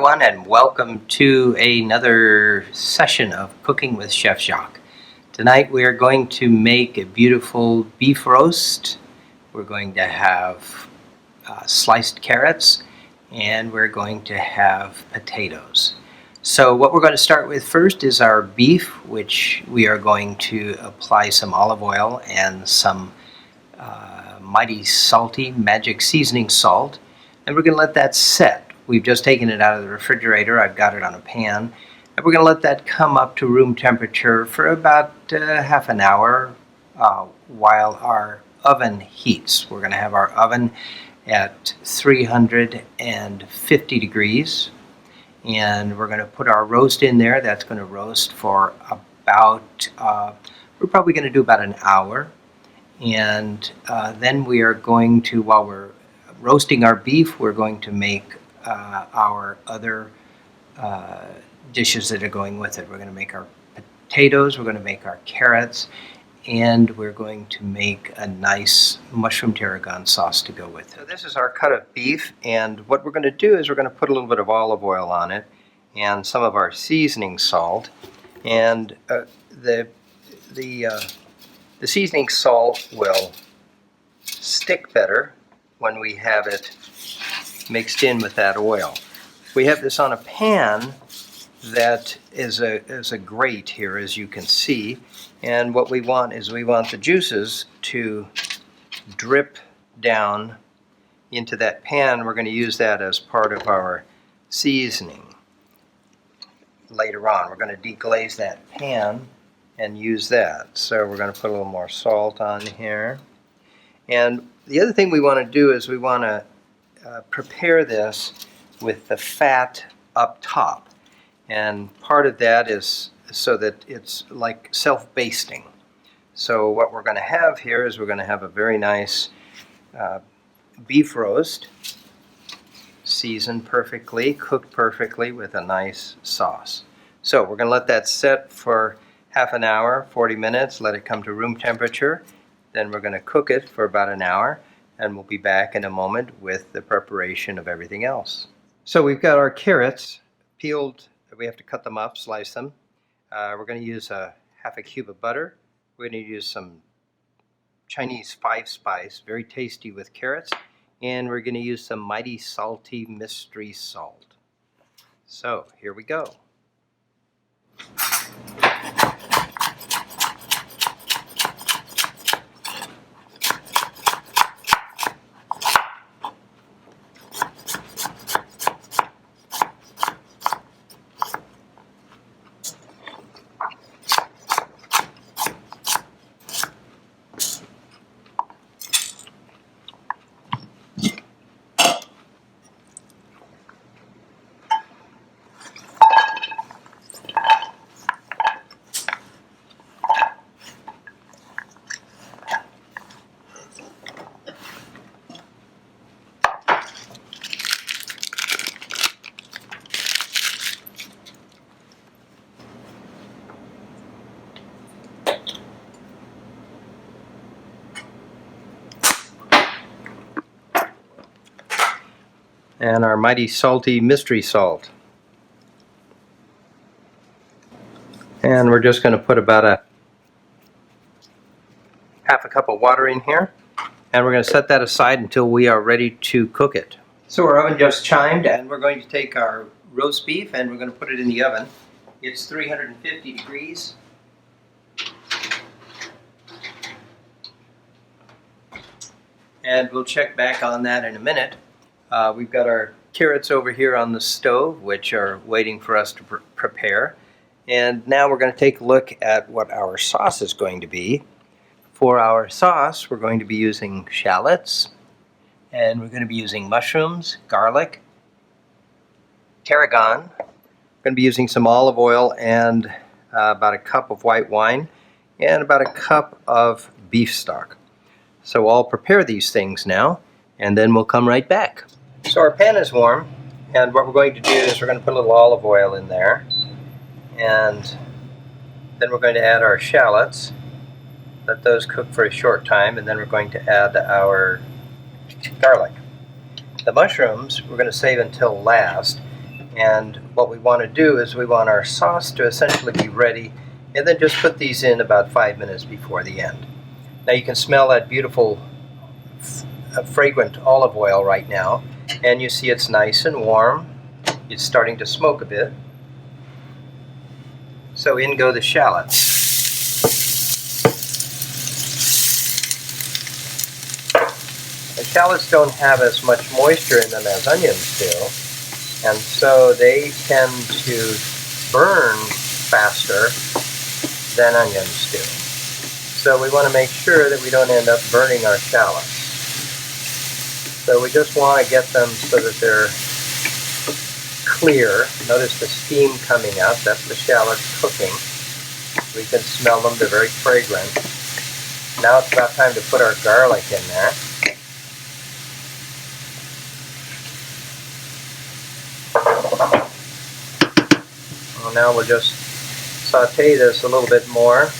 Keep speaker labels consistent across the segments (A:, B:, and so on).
A: everyone, and welcome to another session of Cooking with Chef Jacques. Tonight we are going to make a beautiful beef roast. We're going to have sliced carrots, and we're going to have potatoes. So what we're going to start with first is our beef, which we are going to apply some olive oil and some mighty salty magic seasoning salt, and we're going to let that set. We've just taken it out of the refrigerator. I've got it on a pan, and we're going to let that come up to room temperature for about half an hour while our oven heats. We're going to have our oven at 350 degrees, and we're going to put our roast in there. That's going to roast for about, we're probably going to do about an hour. And then we are going to, while we're roasting our beef, we're going to make our other dishes that are going with it. We're going to make our potatoes, we're going to make our carrots, and we're going to make a nice mushroom tarragon sauce to go with it. So this is our cut of beef, and what we're going to do is we're going to put a little bit of olive oil on it and some of our seasoning salt. And the seasoning salt will stick better when we have it mixed in with that oil. We have this on a pan that is a grate here, as you can see, and what we want is we want the juices to drip down into that pan. We're going to use that as part of our seasoning later on. We're going to deglaze that pan and use that. So we're going to put a little more salt on here. And the other thing we want to do is we want to prepare this with the fat up top. And part of that is so that it's like self-basting. So what we're going to have here is we're going to have a very nice beef roast, seasoned perfectly, cooked perfectly with a nice sauce. So we're going to let that set for half an hour, 40 minutes, let it come to room temperature. Then we're going to cook it for about an hour, and we'll be back in a moment with the preparation of everything else. So we've got our carrots peeled. We have to cut them up, slice them. We're going to use half a cube of butter. We're going to use some Chinese 5-spice, very tasty with carrots. And we're going to use some mighty salty mystery salt. So here we go. And our mighty salty mystery salt. And we're just going to put about a half a cup of water in here, and we're going to set that aside until we are ready to cook it. So our oven just chimed, and we're going to take our roast beef and we're going to put it in the oven. It's 350 degrees. And we'll check back on that in a minute. We've got our carrots over here on the stove, which are waiting for us to prepare. And now we're going to take a look at what our sauce is going to be. For our sauce, we're going to be using shallots, and we're going to be using mushrooms, garlic, tarragon. We're going to be using some olive oil and about a cup of white wine and about a cup of beef stock. So I'll prepare these things now, and then we'll come right back. So our pan is warm, and what we're going to do is we're going to put a little olive oil in there, and then we're going to add our shallots, let those cook for a short time, and then we're going to add our garlic. The mushrooms we're going to save until last, And what we want to do is we want our sauce to essentially be ready, and then just put these in about 5 minutes before the end. Now you can smell that beautiful fragrant olive oil right now, and you see it's nice and warm. It's starting to smoke a bit. So in go the shallots. The shallots don't have as much moisture in them as onions do, and so they tend to burn faster than onions do. So we want to make sure that we don't end up burning our shallots. So we just want to get them so that they're clear. Notice the steam coming out. That's the shallots cooking. We can smell them. They're very fragrant. Now it's about time to put our garlic in there. Well, now we'll just saute this a little bit more.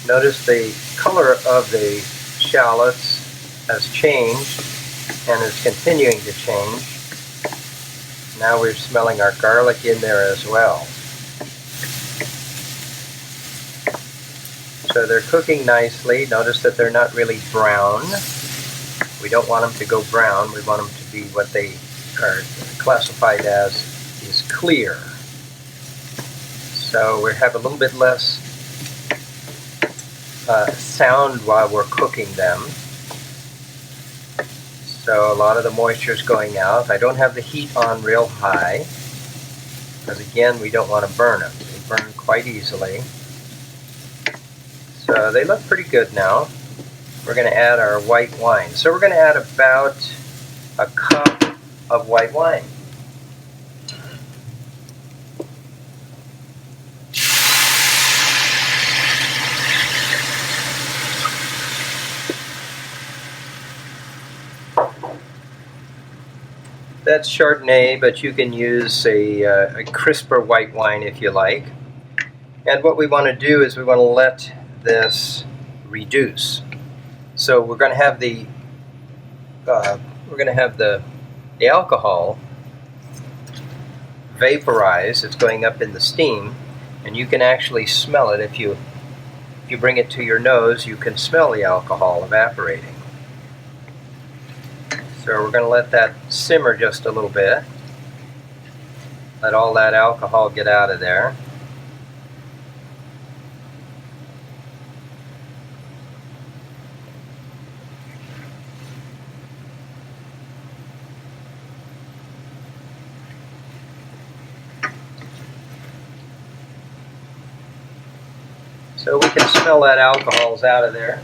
A: Notice the color of the shallots has changed and is continuing to change. Now we're smelling our garlic in there as well. So they're cooking nicely. Notice that they're not really brown. We don't want them to go brown. We want them to be what they are classified as is clear. So we have a little bit less sound while we're cooking them. So a lot of the moisture is going out. I don't have the heat on real high, because again, we don't want to burn them. They burn quite easily. So they look pretty good now. We're going to add our white wine. So we're going to add about a cup of white wine. That's Chardonnay, but you can use a crisper white wine if you like. And what we want to do is we want to let this reduce. So we're going to have the alcohol vaporize. It's going up in the steam, and you can actually smell it. If you bring it to your nose, you can smell the alcohol evaporating. So we're going to let that simmer just a little bit. Let all that alcohol get out of there. So we can smell that alcohol's out of there.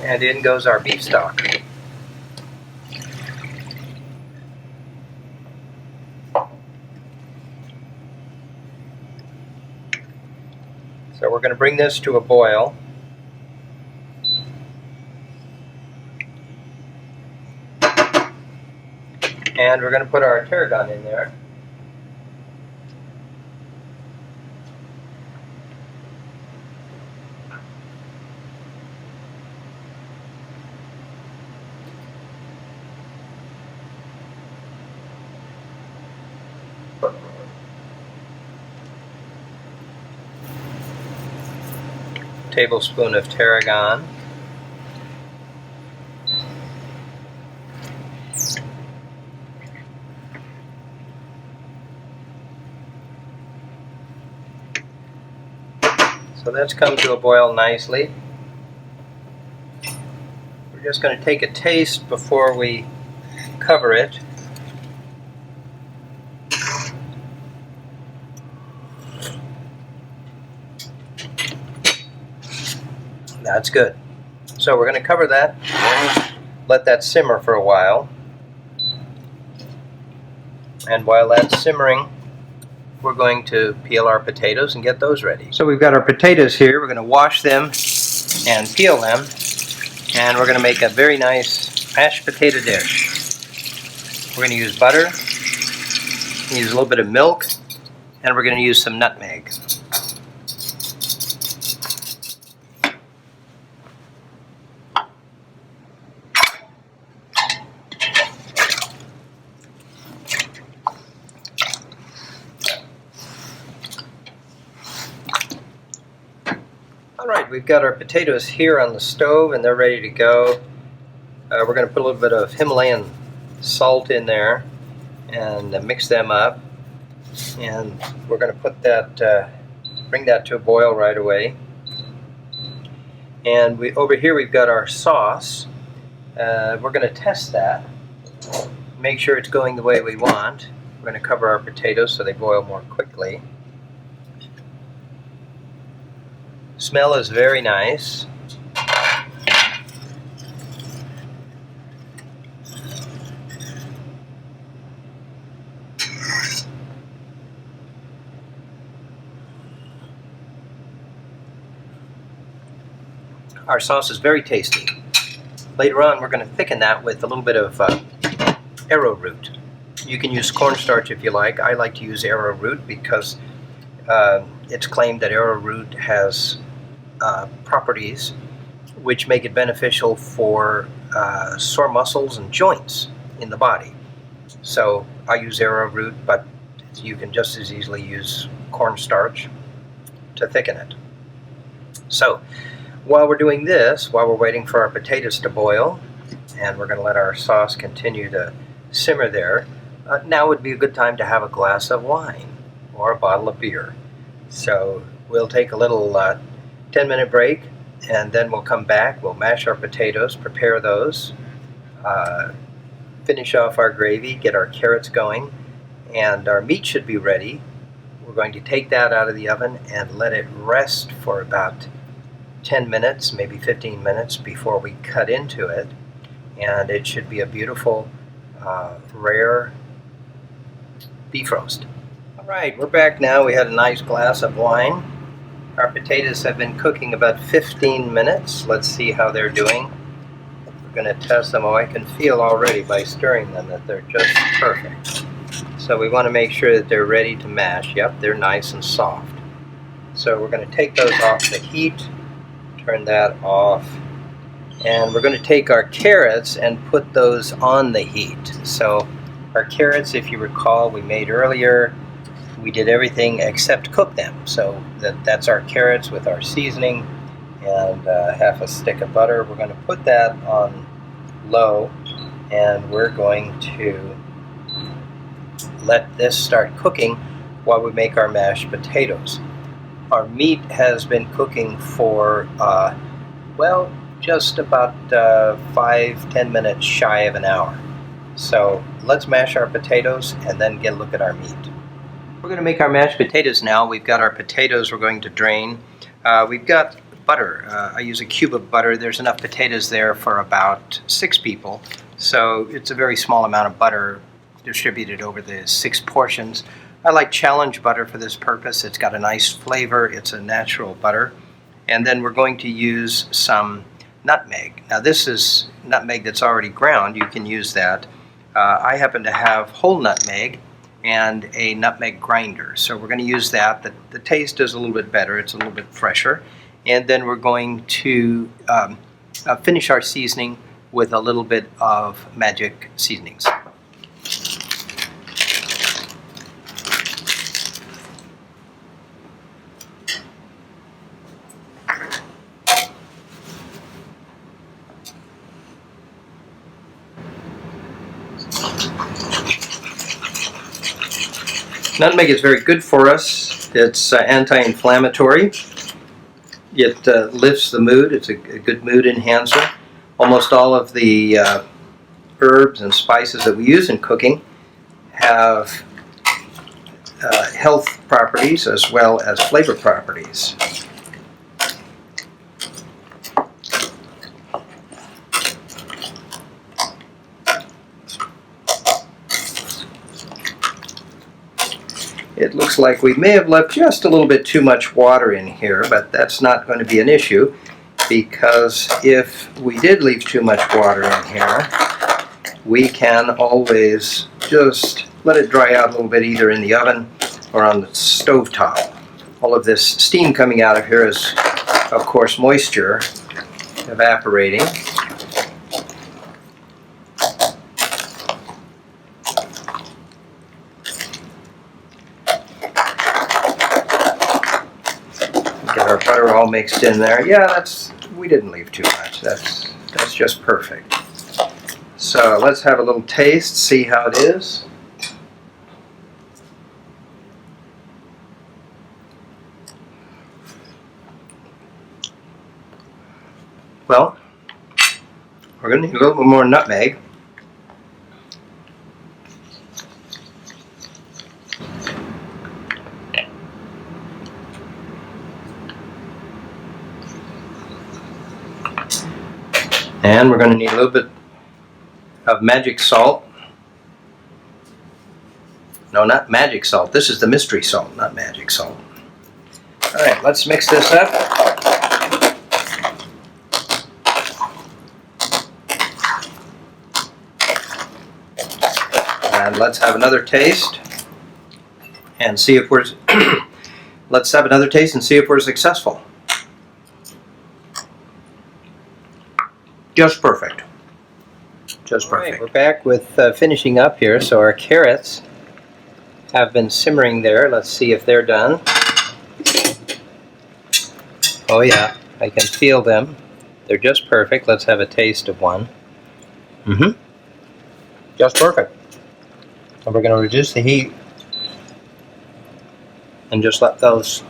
A: And in goes our beef stock. So we're going to bring this to a boil. And we're going to put our tarragon in there. Tablespoon of tarragon. So that's come to a boil nicely. We're just going to take a taste before we cover it. That's good. So we're going to cover that, let that simmer for a while. And while that's simmering, we're going to peel our potatoes and get those ready. So we've got our potatoes here. We're going to wash them and peel them. And we're going to make a very nice mashed potato dish. We're going to use butter, use a little bit of milk, and we're going to use some nutmeg. All right, we've got our potatoes here on the stove and they're ready to go. We're going to put a little bit of Himalayan salt in there and mix them up. And we're going to put that, bring that to a boil right away. And over here we've got our sauce. We're going to test that, make sure it's going the way we want. We're going to cover our potatoes so they boil more quickly. Smell is very nice. Our sauce is very tasty. Later on, we're going to thicken that with a little bit of arrowroot. You can use cornstarch if you like. I like to use arrowroot because it's claimed that arrowroot has properties which make it beneficial for sore muscles and joints in the body. So I use arrowroot, but you can just as easily use cornstarch to thicken it. So while we're doing this, while we're waiting for our potatoes to boil, and we're going to let our sauce continue to simmer there, now would be a good time to have a glass of wine or a bottle of beer. So we'll take a little 10-minute break, and then we'll come back. We'll mash our potatoes, prepare those, finish off our gravy, get our carrots going, and our meat should be ready. We're going to take that out of the oven and let it rest for about 10 minutes, maybe 15 minutes before we cut into it. And it should be a beautiful, rare beef roast. All right, we're back now. We had a nice glass of wine. Our potatoes have been cooking about 15 minutes. Let's see how they're doing. We're going to test them. Oh, I can feel already by stirring them that they're just perfect. So we want to make sure that they're ready to mash. Yep, they're nice and soft. So we're going to take those off the heat, turn that off, and we're going to take our carrots and put those on the heat. So our carrots, if you recall, we made earlier. We did everything except cook them. So that's our carrots with our seasoning and half a stick of butter. We're going to put that on low, and we're going to let this start cooking while we make our mashed potatoes. Our meat has been cooking for, well, just about 5-10 minutes shy of an hour. So let's mash our potatoes and then get a look at our meat. We're going to make our mashed potatoes now. We've got our potatoes we're going to drain. We've got butter. I use a cube of butter. There's enough potatoes there for about 6 people. So it's a very small amount of butter distributed over the 6 portions. I like Challenge butter for this purpose. It's got a nice flavor. It's a natural butter. And then we're going to use some nutmeg. Now this is nutmeg that's already ground. You can use that. I happen to have whole nutmeg and a nutmeg grinder. So we're going to use that. The taste is a little bit better. It's a little bit fresher. And then we're going to finish our seasoning with a little bit of magic seasonings. Nutmeg is very good for us. It's anti-inflammatory. It lifts the mood. It's a good mood enhancer. Almost all of the herbs and spices that we use in cooking have health properties as well as flavor properties. It looks like we may have left just a little bit too much water in here, but that's not going to be an issue, because if we did leave too much water in here, we can always just let it dry out a little bit, either in the oven or on the stove top. All of this steam coming out of here is, of course, moisture evaporating. Get our butter all mixed in there. Yeah, we didn't leave too much. That's just perfect. So let's have a little taste, see how it is. Well, we're going to need a little bit more nutmeg. And we're going to need a little bit of magic salt. No, not magic salt. This is the mystery salt, not magic salt. All right, let's mix this up. And let's have another taste and see if we're let's have another taste and see if we're successful. Just perfect. Just perfect. Right, we're back with finishing up here. So our carrots have been simmering there. Let's see if they're done. Oh yeah, I can feel them. They're just perfect. Let's have a taste of one. Just perfect. And we're going to reduce the heat and just let those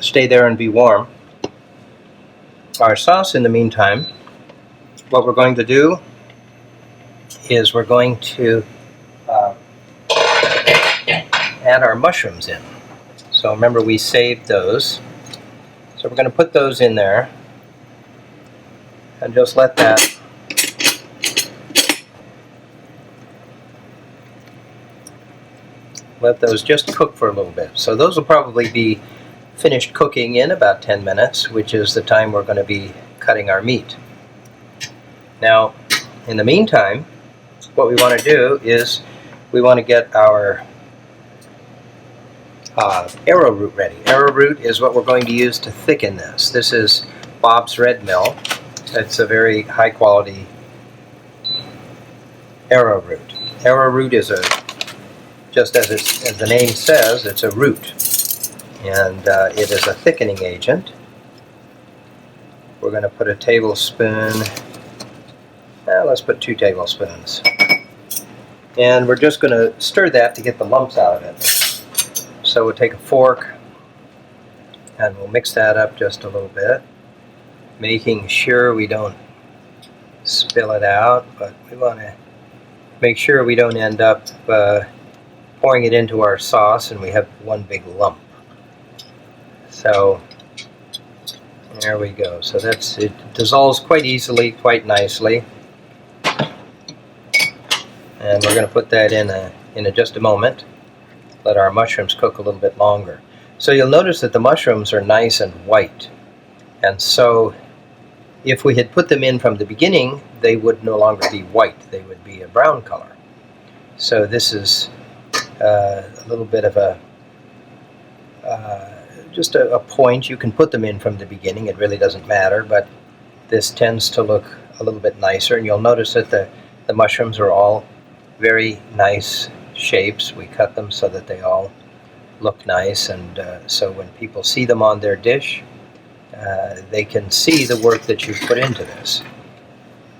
A: stay there and be warm. Our sauce, in the meantime, what we're going to do is we're going to add our mushrooms in. So remember, we saved those. So we're going to put those in there and just let those just cook for a little bit. So those will probably be finished cooking in about 10 minutes, which is the time we're going to be cutting our meat. Now, in the meantime, what we want to do is we want to get our arrowroot ready. Arrowroot is what we're going to use to thicken this. This is Bob's Red Mill. It's a very high quality arrowroot. Arrowroot is just as the name says, it's a root, and it is a thickening agent. We're going to put a tablespoon. Let's put 2 tablespoons. And we're just going to stir that to get the lumps out of it. So we'll take a fork and we'll mix that up just a little bit, making sure we don't spill it out, but we want to make sure we don't end up pouring it into our sauce and we have one big lump. So there we go. So it dissolves quite easily, quite nicely. And we're going to put that in just a moment. Let our mushrooms cook a little bit longer. So you'll notice that the mushrooms are nice and white. And so if we had put them in from the beginning, they would no longer be white. They would be a brown color. So this is a little bit of just a point. You can put them in from the beginning. It really doesn't matter, but this tends to look a little bit nicer. And you'll notice that the mushrooms are all very nice shapes. We cut them so that they all look nice, and so when people see them on their dish, they can see the work that you've put into this.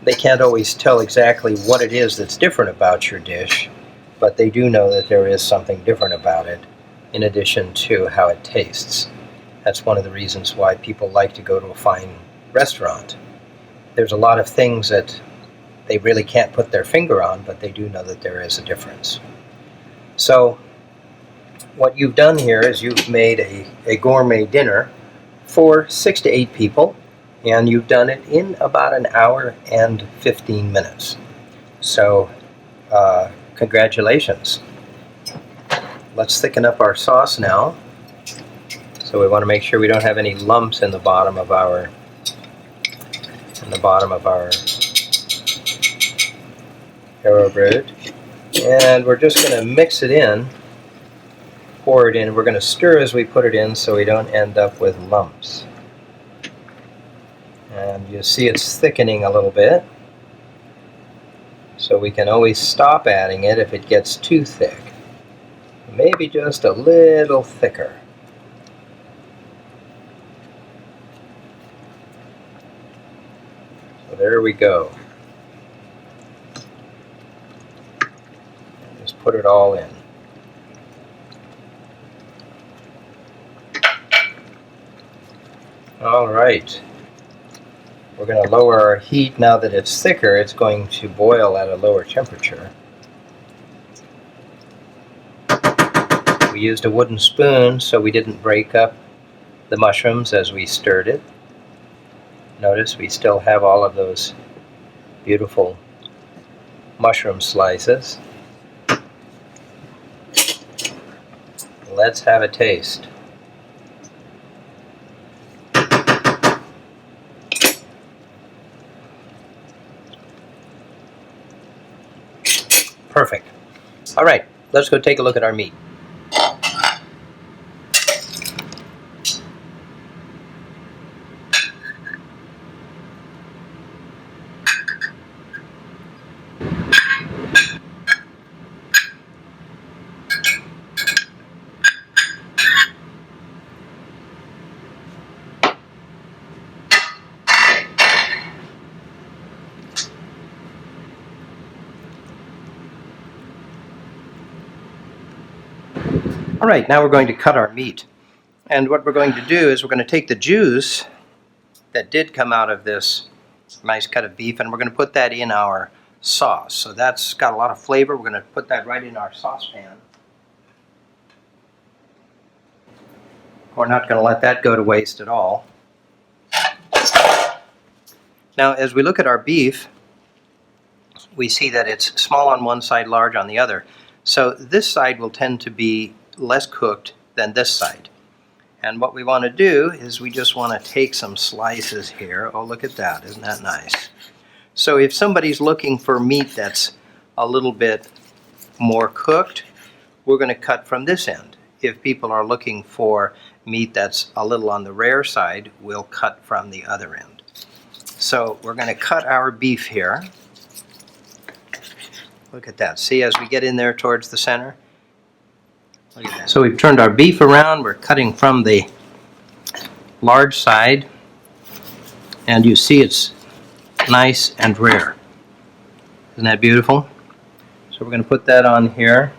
A: They can't always tell exactly what it is that's different about your dish, but they do know that there is something different about it, in addition to how it tastes. That's one of the reasons why people like to go to a fine restaurant. There's a lot of things that they really can't put their finger on, but they do know that there is a difference. So what you've done here is you've made a gourmet dinner for 6 to 8 people, and you've done it in about an hour and 15 minutes. So congratulations. Let's thicken up our sauce now. So we want to make sure we don't have any lumps in the bottom of our arrowroot. And we're just going to mix it in, pour it in. We're going to stir as we put it in so we don't end up with lumps. And you see it's thickening a little bit. So we can always stop adding it if it gets too thick. Maybe just a little thicker. So there we go. Just put it all in. All right. We're going to lower our heat. Now that it's thicker, it's going to boil at a lower temperature. We used a wooden spoon so we didn't break up the mushrooms as we stirred it. Notice we still have all of those beautiful mushroom slices. Let's have a taste. Perfect. All right, let's go take a look at our meat. All right, now we're going to cut our meat. And what we're going to do is we're going to take the juice that did come out of this nice cut of beef, and we're going to put that in our sauce. So that's got a lot of flavor. We're going to put that right in our saucepan. We're not going to let that go to waste at all. Now, as we look at our beef, we see that it's small on one side, large on the other. So this side will tend to be less cooked than this side. And what we want to do is we just want to take some slices here. Oh, look at that. Isn't that nice? So if somebody's looking for meat that's a little bit more cooked, we're going to cut from this end. If people are looking for meat that's a little on the rare side, we'll cut from the other end. So we're going to cut our beef here. Look at that. See, as we get in there towards the center? Look at that. So we've turned our beef around. We're cutting from the large side. And you see it's nice and rare. Isn't that beautiful? So we're going to put that on here.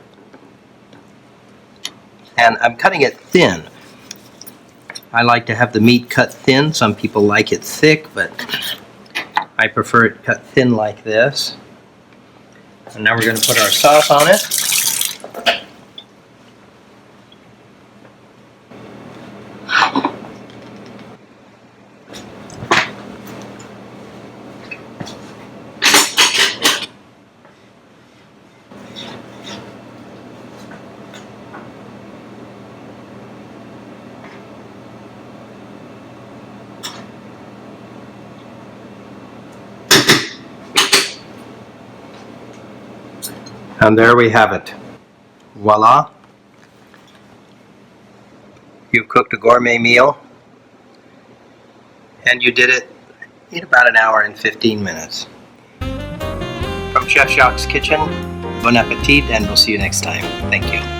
A: And I'm cutting it thin. I like to have the meat cut thin. Some people like it thick, but I prefer it cut thin like this. And now we're going to put our sauce on it. And there we have it. Voila. You've cooked a gourmet meal. And you did it in about an hour and 15 minutes. From Chef Jacques' Kitchen, bon appetit, and we'll see you next time. Thank you.